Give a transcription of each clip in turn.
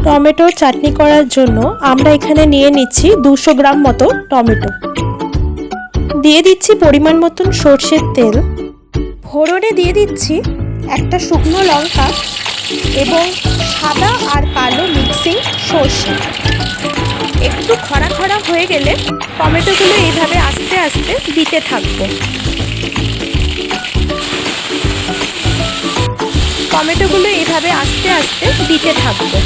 টমেটোর চাটনি করার জন্য আমরা এখানে নিয়ে নিচ্ছি 200 গ্রাম মতো টমেটো। দিয়ে দিচ্ছি পরিমাণ মতন সরষের তেল। ফোড়নে দিয়ে দিচ্ছি একটা শুকনো লঙ্কা এবং সাদা আর কালো মিক্সিং সরষে। একটু খরা খরা হয়ে গেলে টমেটোগুলো এইভাবে আস্তে আস্তে দিতে থাকবো। টমেটোগুলো এইভাবে আস্তে আস্তে দিতে থাকবো।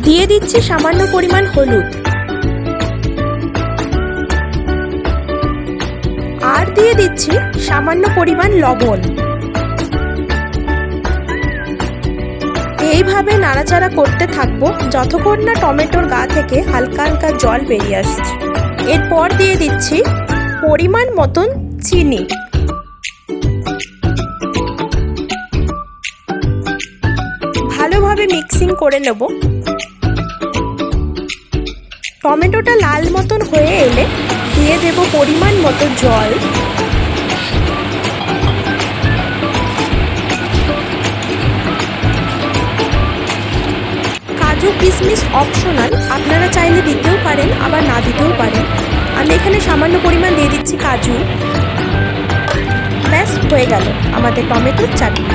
দিয়ে দিচ্ছি সামান্য পরিমাণ হলুদ আর দিয়ে দিচ্ছি সামান্য পরিমাণ লবণ। এইভাবে নাড়াচাড়া করতে থাকবো যতক্ষণ না টমেটোর গা থেকে হালকা হালকা জল বেরিয়ে আসছে। এরপর দিয়ে দিচ্ছি পরিমাণ মতন চিনি। ভালোভাবে মিক্সিং করে নেব। টমেটোটা লাল মতন হয়ে এলে দিয়ে দেব পরিমাণ মতো জল। কাজু কিশমিশ অপশনাল, আপনারা চাইলে দিতেও পারেন আবার না দিতেও পারেন। আমি এখানে সামান্য পরিমাণ দিয়ে দিচ্ছি কাজু। ব্যাস হয়ে গেল আমাদের টমেটোর চাটনি।